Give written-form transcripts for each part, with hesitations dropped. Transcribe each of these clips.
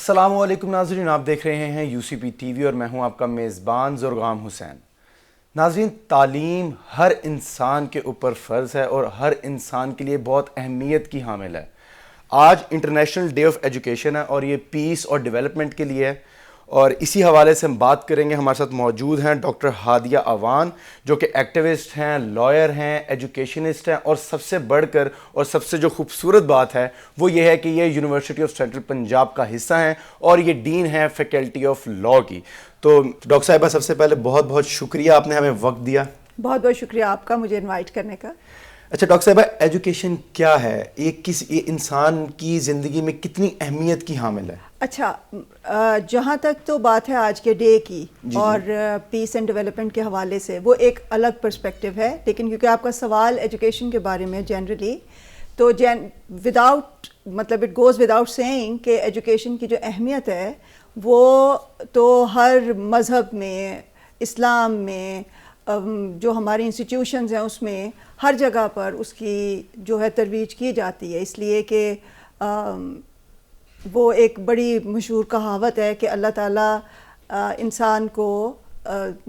السلام علیکم ناظرین، آپ دیکھ رہے ہیں you C P T V اور میں ہوں آپ کا میزبان زرغام حسین۔ ناظرین، تعلیم ہر انسان کے اوپر فرض ہے اور ہر انسان کے لیے بہت اہمیت کی حامل ہے۔ آج انٹرنیشنل ڈے آف ایجوکیشن ہے اور یہ پیس اور ڈیولپمنٹ کے لیے ہے، اور اسی حوالے سے ہم بات کریں گے۔ ہمارے ساتھ موجود ہیں ڈاکٹر ہادیہ اعوان، جو کہ ایکٹیوسٹ ہیں، لائر ہیں، ایجوکیشنسٹ ہیں، اور سب سے بڑھ کر اور سب سے جو خوبصورت بات ہے وہ یہ ہے کہ یہ یونیورسٹی آف سینٹرل پنجاب کا حصہ ہیں اور یہ ڈین ہے فیکلٹی آف لا کی۔ تو ڈاکٹر صاحبہ، سب سے پہلے بہت بہت شکریہ، آپ نے ہمیں وقت دیا۔ بہت بہت شکریہ آپ کا مجھے انوائٹ کرنے کا۔ اچھا ڈاکٹر صاحبہ، ایجوکیشن کیا ہے؟ یہ انسان کی زندگی میں کتنی اہمیت کی حامل ہے؟ اچھا، جہاں تک تو بات ہے آج کے ڈے کی اور پیس اینڈ ڈیولپمنٹ کے حوالے سے، وہ ایک الگ پرسپیکٹو ہے، لیکن کیونکہ آپ کا سوال ایجوکیشن کے بارے میں جنرلی، تو اٹ گوز وداؤٹ سیئنگ کہ ایجوکیشن کی جو اہمیت ہے وہ تو ہر مذہب میں، اسلام میں، جو ہماری انسٹیٹیوشنز ہیں اس میں ہر جگہ پر اس کی جو ہے ترویج کی جاتی ہے، اس لیے کہ وہ ایک بڑی مشہور کہاوت ہے کہ اللہ تعالیٰ انسان کو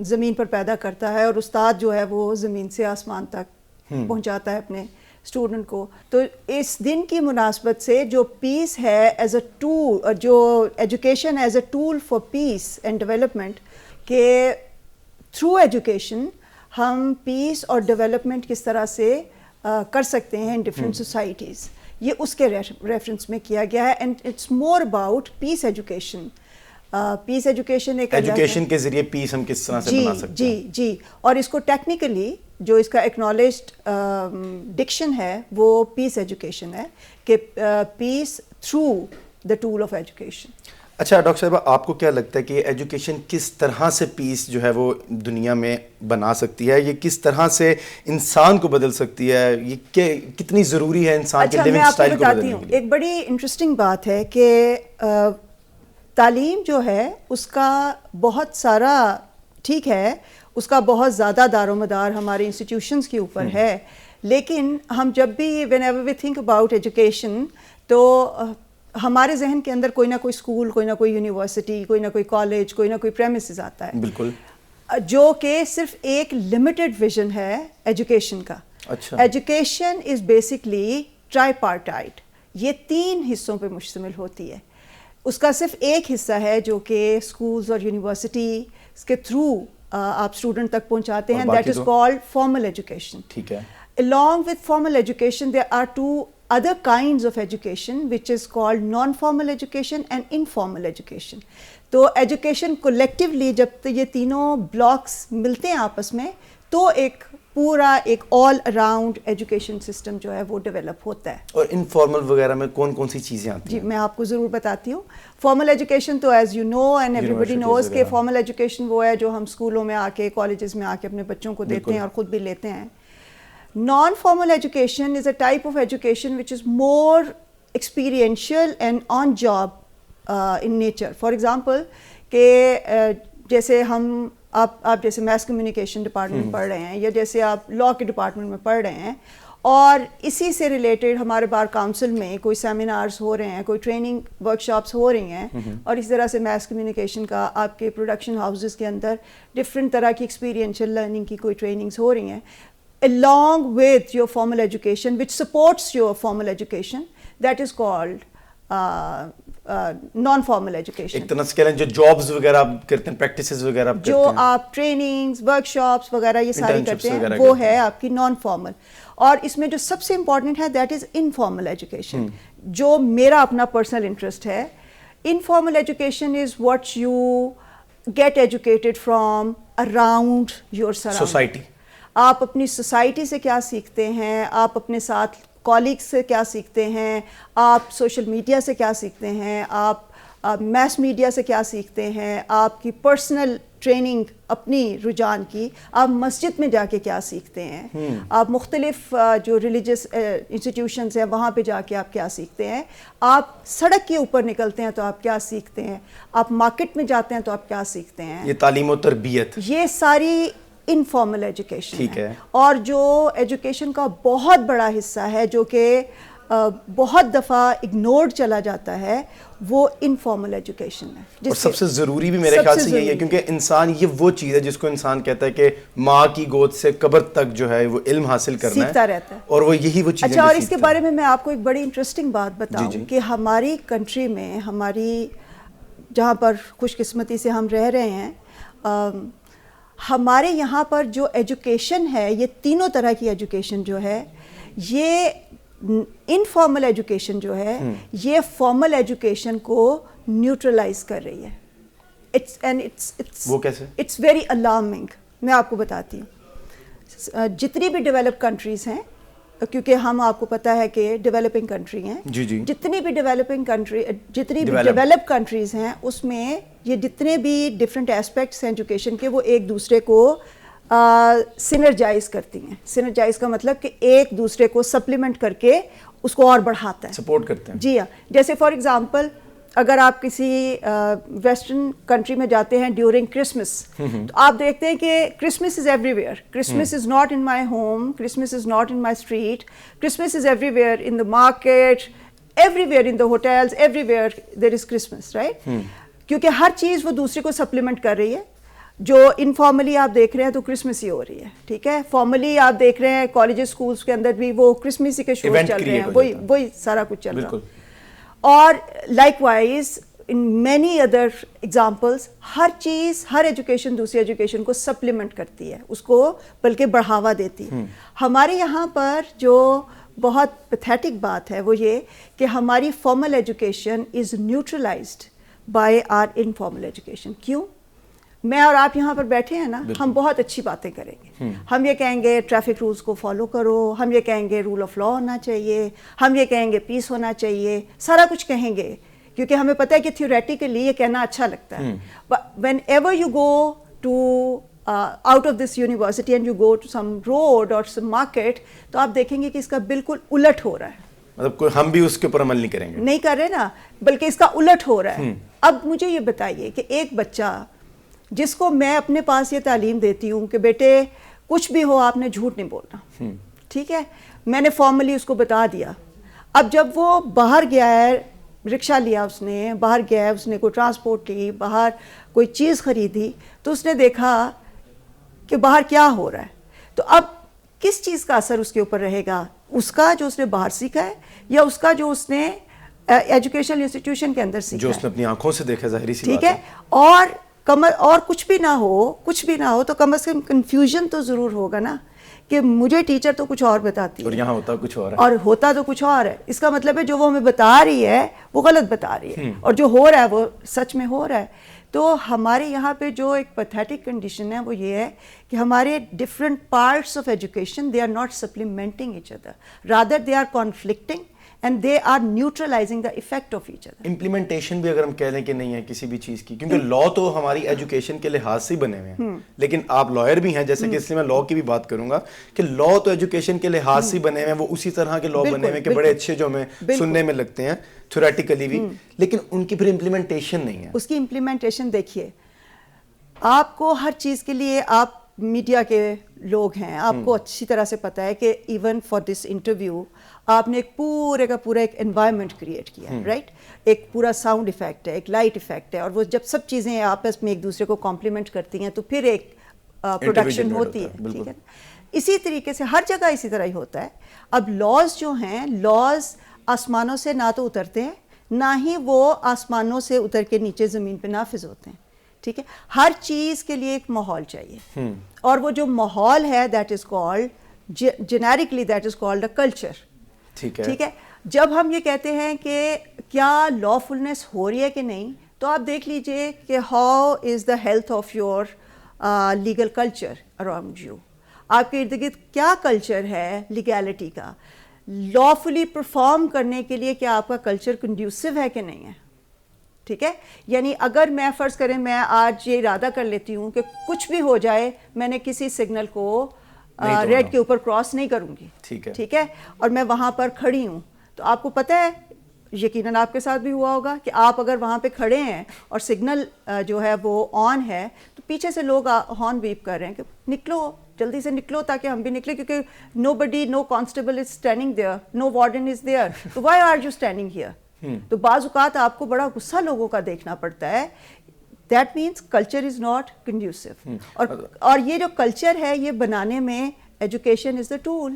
زمین پر پیدا کرتا ہے اور استاد جو ہے وہ زمین سے آسمان تک پہنچاتا ہے اپنے اسٹوڈنٹ کو۔ تو اس دن کی مناسبت سے جو پیس ہے ایز اے ٹول، جو education is a tool for peace and development, کہ تھرو ایجوکیشن ہم پیس اور ڈیولپمنٹ کس طرح سے کر سکتے ہیں ان ڈفرینٹ سوسائٹیز، یہ اس کے ریفرنس میں کیا گیا ہے۔ And it's more about peace education. Peace education education کے ذریعے پیس ہم کس طرح سے بنا سکتے ہیں؟ جی، اور اس کو ٹیکنیکلی جو اس کا ایکنالجڈ ڈکشن ہے وہ پیس ایجوکیشن ہے، کہ peace through the tool of education. اچھا ڈاکٹر صاحبہ، آپ کو کیا لگتا ہے کہ ایجوکیشن کس طرح سے پیس جو ہے وہ دنیا میں بنا سکتی ہے؟ یہ کس طرح سے انسان کو بدل سکتی ہے؟ یہ کتنی ضروری ہے انسان کے لیونگ سٹائل کو بدلنے کے لیے؟ ایک بڑی انٹرسٹنگ بات ہے کہ تعلیم جو ہے اس کا بہت سارا، ٹھیک ہے، اس کا بہت زیادہ دار و مدار ہمارے انسٹیٹیوشنز کے اوپر ہے، لیکن ہم جب بھی whenever we think about education تو ہمارے ذہن کے اندر کوئی نہ کوئی اسکول، کوئی نہ کوئی یونیورسٹی، کوئی نہ کوئی کالج، کوئی نہ کوئی پریمیسز آتا ہے، بالکل، جو کہ صرف ایک لمیٹڈ ویژن ہے ایجوکیشن کا۔ اچھا، education is basically try partite, یہ 3 حصوں پہ مشتمل ہوتی ہے۔ اس کا صرف ایک حصہ ہے جو کہ اسکولز اور یونیورسٹیز کے تھرو آپ اسٹوڈنٹ تک پہنچاتے ہیں، that is called formal education. ٹھیک ہے۔ Along with formal education, there are 2 other kinds of education, which is called non-formal education and informal education. تو ایجوکیشن کولیکٹیولی جب یہ تینوں بلاکس ملتے ہیں آپس میں تو ایک پورا ایک آل اراؤنڈ ایجوکیشن سسٹم جو ہے وہ ڈیولپ ہوتا ہے۔ اور انفارمل وغیرہ میں کون کون سی چیزیں آتی ہیں؟ جی، میں آپ کو ضرور بتاتی ہوں۔ فارمل ایجوکیشن تو as you know and everybody knows کہ فارمل ایجوکیشن وہ ہے جو ہم اسکولوں میں آ کے، کالجز میں آ کے اپنے بچوں کو دیتے ہیں اور خود بھی لیتے ہیں۔ Non-formal education is a type of education which is more experiential and on-job in nature. For example, کہ جیسے آپ جیسے میس کمیونیکیشن ڈپارٹمنٹ پڑھ رہے ہیں، یا جیسے آپ لا کے ڈپارٹمنٹ میں پڑھ رہے ہیں، اور اسی سے ریلیٹڈ ہمارے بار کاؤنسل میں کوئی سیمینارز ہو رہے ہیں، کوئی ٹریننگ ورکشاپس ہو رہی ہیں، اور اسی طرح سے میس کمیونیکیشن کا آپ کے پروڈکشن ہاؤسز کے اندر ڈفرینٹ طرح کی ایکسپیرینشیل لرننگ کی کوئی ٹریننگز ہو رہی ہیں، along with your formal education which supports your formal education, that is called non-formal education. ایک طرح سے کہہ لیں جو جابز وغیرہ آپ کرتے ہیں، پریکٹسز وغیرہ آپ کرتے ہیں، جو آپ ٹریننگز، ورک شاپس وغیرہ یہ ساری کرتے ہیں، وہ ہے آپ کی نان فارمل۔ اور اس میں جو سب سے امپورٹنٹ ہے دیٹ از انفارمل ایجوکیشن، جو میرا اپنا پرسنل انٹرسٹ ہے۔ Informal education is what you get educated from around your surrounding, society. آپ اپنی سوسائٹی سے کیا سیکھتے ہیں، آپ اپنے ساتھ کالیگس سے کیا سیکھتے ہیں، آپ سوشل میڈیا سے کیا سیکھتے ہیں، آپ میس میڈیا سے کیا سیکھتے ہیں، آپ کی پرسنل ٹریننگ اپنی رجحان کی، آپ مسجد میں جا کے کیا سیکھتے ہیں، آپ مختلف جو ریلیجس انسٹیٹیوشنز ہیں وہاں پہ جا کے آپ کیا سیکھتے ہیں، آپ سڑک کے اوپر نکلتے ہیں تو آپ کیا سیکھتے ہیں، آپ مارکیٹ میں جاتے ہیں تو آپ کیا سیکھتے ہیں۔ یہ تعلیم و تربیت، یہ ساری انفارمل ایجوکیشن ٹھیک ہے۔ اور جو ایجوکیشن کا بہت بڑا حصہ ہے جو کہ بہت دفعہ اگنورڈ چلا جاتا ہے وہ انفارمل ایجوکیشن ہے. اور سب سے ضروری بھی میرے خیال سے یہی ہے کیونکہ انسان یہ وہ چیز ہے جس کو انسان کہتا ہے کہ ماں کی گود سے قبر تک جو ہے وہ علم حاصل کرنا ہے, سیکھتا رہتا ہے, اور وہ یہی وہ چیز ہے. اچھا, اور اس کے بارے میں آپ کو ایک بڑی انٹرسٹنگ بات بتاؤں کہ ہماری کنٹری میں, ہماری جہاں پر خوش قسمتی سے ہم رہ رہے ہیں, ہمارے یہاں پر جو ایجوکیشن ہے, یہ تینوں طرح کی ایجوکیشن جو ہے, یہ انفارمل ایجوکیشن جو ہے یہ فارمل ایجوکیشن کو نیوٹرلائز کر رہی ہے. وہ کیسے؟ It's very alarming. میں آپ کو بتاتی ہوں, جتنی بھی ڈیولپ کنٹریز ہیں, کیونکہ ہم آپ کو پتہ ہے کہ ڈیولپنگ کنٹری ہیں, جتنی بھی ڈیولپ کنٹریز ہیں اس میں یہ جتنے بھی ڈفرینٹ ایسپیکٹس ہیں ایجوکیشن کے, وہ ایک دوسرے کو سینرجائز کرتی ہیں. سینرجائز کا مطلب کہ ایک دوسرے کو سپلیمنٹ کر کے اس کو اور بڑھاتا ہے, سپورٹ کرتے ہیں. جی ہاں, جیسے فار ایگزامپل اگر آپ کسی ویسٹرن کنٹری میں جاتے ہیں ڈیورنگ کرسمس, تو آپ دیکھتے ہیں کہ Christmas is everywhere. Christmas is not in my home, Christmas is not in my street, Christmas is everywhere, in the market, everywhere, in the hotels, everywhere there is Christmas, right. کیونکہ ہر چیز وہ دوسرے کو supplement کر رہی ہے. جو انفارملی آپ دیکھ رہے ہیں تو کرسمس ہی ہو رہی ہے, ٹھیک ہے. فارملی آپ دیکھ رہے ہیں کالجز اسکولس کے اندر بھی وہ کرسمس کے شو چل رہے ہیں, وہی سارا کچھ چل رہا ہے. اور likewise in many other examples, ہر چیز, ہر ایجوکیشن دوسری ایجوکیشن کو سپلیمنٹ کرتی ہے, اس کو بلکہ بڑھاوا دیتی ہے. ہمارے یہاں پر جو بہت پیتھیٹک بات ہے وہ یہ کہ ہماری formal education is neutralized by our informal education. کیوں؟ میں اور آپ یہاں پر بیٹھے ہیں نا, ہم بہت اچھی باتیں کریں گے. ہم یہ کہیں گے ٹریفک رولز کو فالو کرو, ہم یہ کہیں گے رول آف لا ہونا چاہیے, ہم یہ کہیں گے پیس ہونا چاہیے, سارا کچھ کہیں گے کیونکہ ہمیں پتہ ہے کہ تھیوریٹیکلی یہ کہنا اچھا لگتا ہے. Whenever you go to out of this university and you go to some road اور سم مارکیٹ, تو آپ دیکھیں گے کہ اس کا بالکل الٹ ہو رہا ہے. مطلب ہم بھی اس کے اوپر عمل نہیں کریں گے, نہیں کر رہے نا, بلکہ اس کا الٹ ہو رہا ہے. اب مجھے یہ بتائیے کہ ایک بچہ جس کو میں اپنے پاس یہ تعلیم دیتی ہوں کہ بیٹے کچھ بھی ہو آپ نے جھوٹ نہیں بولنا, ٹھیک ہے, میں نے فارملی اس کو بتا دیا. اب جب وہ باہر گیا ہے, رکشہ لیا اس نے, باہر گیا ہے, اس نے کوئی ٹرانسپورٹ لی, باہر کوئی چیز خریدی, تو اس نے دیکھا کہ باہر کیا ہو رہا ہے, تو اب کس چیز کا اثر اس کے اوپر رہے گا؟ اس کا جو اس نے باہر سیکھا ہے, یا اس کا جو اس نے ایجوکیشنل انسٹیٹیوشن کے اندر سیکھا, جو اس نے اپنی آنکھوں سے دیکھا, ظاہری سی بات ہے. اور کچھ بھی نہ ہو تو کم از کم کنفیوژن تو ضرور ہوگا نا کہ مجھے ٹیچر تو کچھ اور بتاتی ہے اور یہاں ہوتا کچھ اور ہے, اور ہوتا تو کچھ اور ہے. اس کا مطلب ہے جو وہ ہمیں بتا رہی ہے وہ غلط بتا رہی ہے, اور جو ہو رہا ہے وہ سچ میں ہو رہا ہے. تو ہمارے یہاں پہ جو ایک پیتھیٹک کنڈیشن ہے وہ یہ ہے کہ ہمارے different parts of education they are not supplementing each other, rather they are conflicting and they are neutralizing the effect of each other. Implementation بھی اگر ہم کہہ لیں کہ نہیں ہے کسی بھی چیز کی, کیونکہ لا تو ہماری ایجوکیشن کے لحاظ سے بنے ہوئے ہیں, لیکن آپ لائر بھی ہیں جیسے کہ اس لیے میں لا کی بھی بات کروں گا کہ لا تو ایجوکیشن کے لحاظ سے بنے ہوئے ہیں, وہ اسی طرح کے لا بنے ہوئے ہیں کہ بڑے اچھے جو ہمیں سننے میں لگتے ہیں تھیوریٹیکلی بھی, لیکن ان کی پھر امپلیمنٹیشن نہیں ہے. اس کی امپلیمنٹیشن دیکھیے, آپ کو ہر چیز کے لیے, آپ میڈیا کے لوگ ہیں, آپ کو اچھی طرح سے پتہ ہے کہ ایون فار دس انٹرویو آپ نے ایک پورے کا پورا ایک انوائرمنٹ کریٹ کیا ہے, رائٹ. ایک پورا ساؤنڈ ایفیکٹ ہے, ایک لائٹ ایفیکٹ ہے, اور وہ جب سب چیزیں آپس میں ایک دوسرے کو کمپلیمنٹ کرتی ہیں تو پھر ایک پروڈکشن ہوتی ہے, ٹھیک ہے. اسی طریقے سے ہر جگہ اسی طرح ہی ہوتا ہے. اب لاز جو ہیں, لاز آسمانوں سے نہ تو اترتے ہیں, نہ ہی وہ آسمانوں سے اتر کے نیچے زمین پہ نافذ ہوتے ہیں, ٹھیک ہے. ہر چیز کے لیے ایک ماحول چاہیے, اور وہ جو ماحول ہے that is called generically that is called a culture, ٹھیک ہے. جب ہم یہ کہتے ہیں کہ کیا لا فلنس ہو رہی ہے کہ نہیں, تو آپ دیکھ لیجئے کہ how is the health of your legal culture around you. آپ کے ارد گرد کیا کلچر ہے لیگیلٹی کا, لافلی پرفارم کرنے کے لیے کیا آپ کا کلچر کنڈیوسو ہے کہ نہیں ہے, ٹھیک ہے. یعنی اگر میں فرض کریں میں آج یہ ارادہ کر لیتی ہوں کہ کچھ بھی ہو جائے میں نے کسی سگنل کو ریڈ کے اوپر کراس نہیں کروں گی, ٹھیک ہے, اور میں وہاں پر کھڑی ہوں, تو آپ کو پتہ ہے یقیناً آپ کے ساتھ بھی ہوا ہوگا کہ آپ اگر وہاں پہ کھڑے ہیں اور سگنل جو ہے وہ آن ہے, تو پیچھے سے لوگ ہارن بیپ کر رہے ہیں کہ نکلو جلدی سے نکلو تاکہ ہم بھی نکلے, کیونکہ no constable is standing there, no warden is there, so why are you standing here? تو بعض اوقات آپ کو بڑا غصہ لوگوں کا دیکھنا پڑتا ہے. That means culture is not conducive. اور یہ جو کلچر ہے یہ بنانے میں ایجوکیشن از دا ٹول.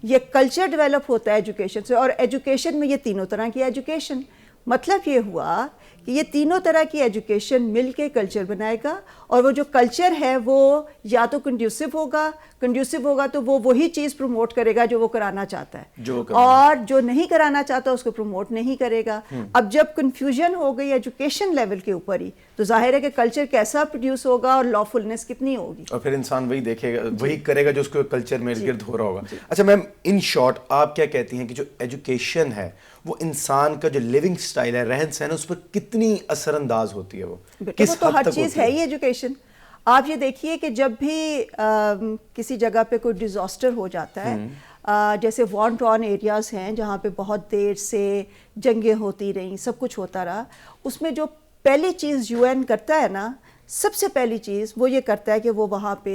یہ کلچر ڈیولپ ہوتا ہے ایجوکیشن سے, اور ایجوکیشن میں یہ تینوں طرح کی ایجوکیشن, مطلب یہ ہوا کہ یہ تینوں طرح کی ایجوکیشن مل کے کلچر بنائے گا, اور وہ جو کلچر ہے وہ یا تو کنڈیوسو ہوگا تو وہ وہی چیز پروموٹ کرے گا جو وہ کرانا چاہتا ہے, اور جو نہیں کرانا چاہتا اس کو پروموٹ نہیں کرے گا. اب جب کنفیوژن ہو گئی ایجوکیشن لیول کے اوپر ہی, تو ظاہر ہے کہ کلچر کیسا پروڈیوس ہوگا اور لا فلنس کتنی ہوگی, اور پھر انسان وہی دیکھے گا, وہی کرے گا جو اس کو کلچر میں ارد گرد ہو رہا ہوگا. اچھا میم, ان شارٹ آپ کیا کہتی ہیں کہ جو ایجوکیشن ہے وہ انسان کا جو لیونگ سٹائل ہے, رہن سہن, اس پر کتنی اثر انداز ہوتی ہے؟ وہ کس تو ہر چیز ہے ہی ایجوکیشن. آپ یہ دیکھیے کہ جب بھی کسی جگہ پہ کوئی ڈیزاسٹر ہو جاتا ہے, جیسے وار ٹارن ایریاز ہیں جہاں پہ بہت دیر سے جنگیں ہوتی رہیں, سب کچھ ہوتا رہا, اس میں جو پہلی چیز یو این کرتا ہے نا, سب سے پہلی چیز وہ یہ کرتا ہے کہ وہ وہاں پہ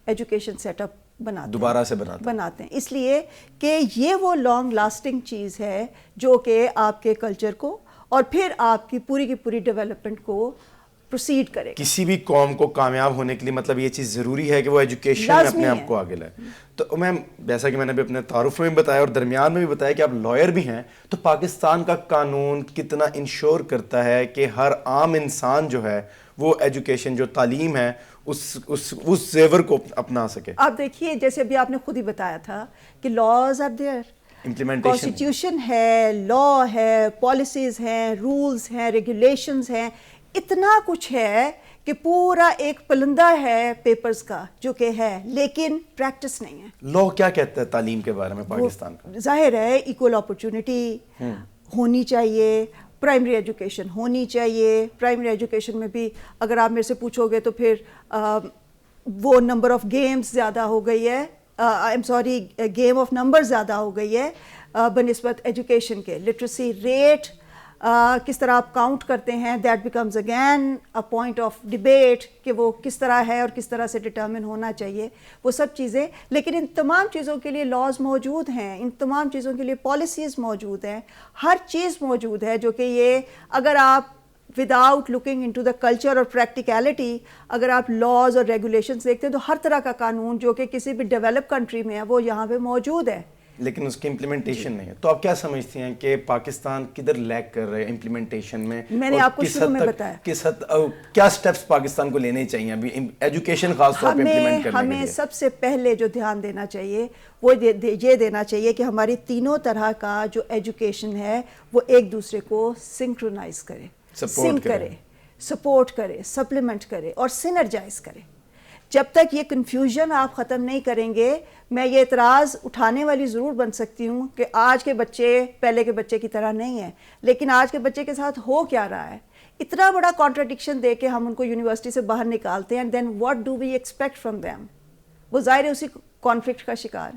ایجوکیشن سیٹ اپ دوبارہ سے بناتے ہیں, اس لیے کہ یہ وہ لانگ لاسٹنگ چیز ہے جو کہ آپ کے کلچر کو اور پھر آپ کی پوری ڈیولپمنٹ کو پروسیڈ کرے. کسی بھی قوم کو کامیاب ہونے کے لیے مطلب یہ چیز ضروری ہے کہ وہ ایجوکیشن میں اپنے آپ کو آگے لائے. تو میم جیسا کہ میں نے بھی اپنے تعارف میں بتایا اور درمیان میں بھی بتایا کہ آپ لائر بھی ہیں, تو پاکستان کا قانون کتنا انشور کرتا ہے کہ ہر عام انسان جو ہے وہ ایجوکیشن, جو تعلیم ہے, اس زیور کو اپنا سکے؟ آپ دیکھیے جیسے ابھی آپ نے خود ہی بتایا تھا کہ لاز آر دیئر, کانسٹیٹیوشن ہے, لا ہے, پالیسیز ہیں, رولز ہیں, ریگولیشنز ہیں, اتنا کچھ ہے کہ پورا ایک پلندہ ہے پیپرز کا جو کہ ہے, لیکن پریکٹس نہیں ہے. لا کیا کہتا ہے تعلیم کے بارے میں پاکستان کا؟ ظاہر ہے ایکول اپرچونٹی ہونی چاہیے, پرائمری ایجوکیشن ہونی چاہیے. پرائمری ایجوکیشن میں بھی اگر آپ میرے سے پوچھو گے تو پھر وہ نمبر آف گیمز زیادہ ہو گئی ہے, گیم آف نمبر زیادہ ہو گئی ہے بنسبت ایجوکیشن کے. لٹریسی ریٹ کس طرح آپ کاؤنٹ کرتے ہیں, that becomes again a point of debate کہ وہ کس طرح ہے اور کس طرح سے ڈٹرمن ہونا چاہیے, وہ سب چیزیں. لیکن ان تمام چیزوں کے لیے لاز موجود ہیں, ان تمام چیزوں کے لیے پالیسیز موجود ہیں, ہر چیز موجود ہے جو کہ یہ اگر آپ without looking into the culture اور پریکٹیکلٹی اگر آپ لاز اور ریگولیشنز دیکھتے ہیں تو ہر طرح کا قانون جو کہ کسی بھی ڈیولپ کنٹری میں ہے وہ یہاں پہ موجود ہے, لیکن اس کی امپلیمنٹیشن نہیں ہے. تو آپ کیا سمجھتی ہیں کہ پاکستان کدھر لیک کر رہے ہیں امپلیمنٹیشن میں؟ میں نے آپ کو شروع میں بتایا کس حد کیا سٹیپس پاکستان کو لینے چاہیے ابھی ایجوکیشن خاص طور پہ امپلیمنٹ کرنے کے لیے؟ ہمیں سب سے پہلے جو دھیان دینا چاہیے وہ یہ دینا چاہیے کہ ہماری تینوں طرح کا جو ایجوکیشن ہے وہ ایک دوسرے کو سنکرونائز کرے, سنک کرے, سپورٹ کرے, سپلیمنٹ کرے اور سینرجائز کرے. جب تک یہ کنفیوژن آپ ختم نہیں کریں گے, میں یہ اعتراض اٹھانے والی ضرور بن سکتی ہوں کہ آج کے بچے پہلے کے بچے کی طرح نہیں ہیں, لیکن آج کے بچے کے ساتھ ہو کیا رہا ہے, اتنا بڑا کانٹراڈکشن دے کے ہم ان کو یونیورسٹی سے باہر نکالتے ہیں, and then what do we expect from them. وہ ظاہر ہے اسی کانفلکٹ کا شکار.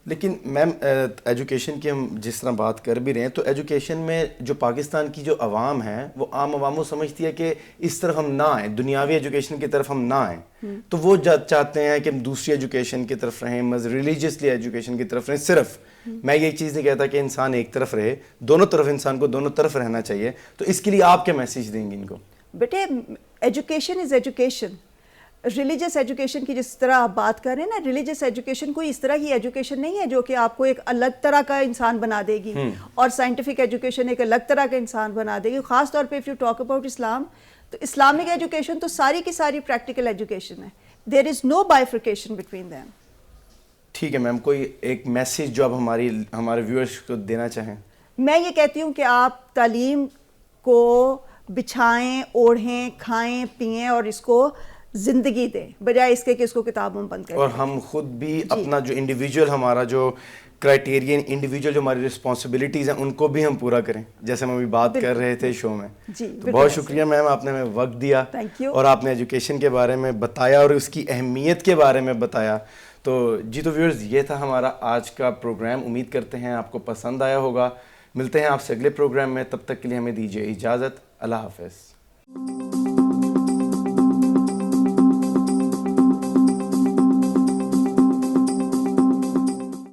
لیکن میم ایجوکیشن کی ہم جس طرح بات کر بھی رہے ہیں تو ایجوکیشن میں جو پاکستان کی جو عوام ہے وہ عام عوام وہ سمجھتی ہے کہ اس طرف ہم نہ آئیں, دنیاوی ایجوکیشن کی طرف ہم نہ آئیں, تو وہ چاہتے ہیں کہ ہم دوسری ایجوکیشن کی طرف رہیں, ریلیجیسلی ایجوکیشن کی طرف رہیں. صرف میں یہ چیز نہیں کہتا کہ انسان ایک طرف رہے, دونوں طرف انسان کو دونوں طرف رہنا چاہیے. تو اس کے لیے آپ کیا میسیج دیں گے ان کو؟ بیٹے education is education. Religious education کی جس طرح آپ بات کر رہے ہیں نا, ریلیجیس ایجوکیشن کوئی اس طرح کی ایجوکیشن نہیں ہے جو کہ آپ کو ایک الگ طرح کا انسان بنا دے گی, اور سائنٹیفک ایجوکیشن ایک الگ طرح کا انسان بنا دے گی. خاص طور پہ if you talk about Islam, تو اسلامک ایجوکیشن تو ساری کی ساری پریکٹیکل ایجوکیشن ہے. دیر از نو بائیفرکیشن بٹوین دیم. ٹھیک ہے میم, کوئی ایک میسیج جو آپ ہمارے ویورز کو دینا چاہیں؟ میں یہ کہتی ہوں کہ آپ تعلیم کو بچھائیں, اوڑھیں, کھائیں, پئیں اور اس کو زندگی دیں, بجائے اس کے کہ اس کو کتابوں میں بند کریں. اور ہم خود بھی اپنا جو انڈیویجول ہمارا جو کرائٹیرین, انڈیویجول جو ہماری رسپانسبلٹیز ہیں ان کو بھی ہم پورا کریں, جیسے ہم ابھی بات کر رہے تھے شو میں. تو بہت شکریہ میم, آپ نے ہمیں وقت دیا اور آپ نے ایجوکیشن کے بارے میں بتایا اور اس کی اہمیت کے بارے میں بتایا. تو تو ویورز, یہ تھا ہمارا آج کا پروگرام. امید کرتے ہیں آپ کو پسند آیا ہوگا. ملتے ہیں آپ سے اگلے پروگرام میں, تب تک کے لیے ہمیں دیجیے اجازت. اللہ حافظ.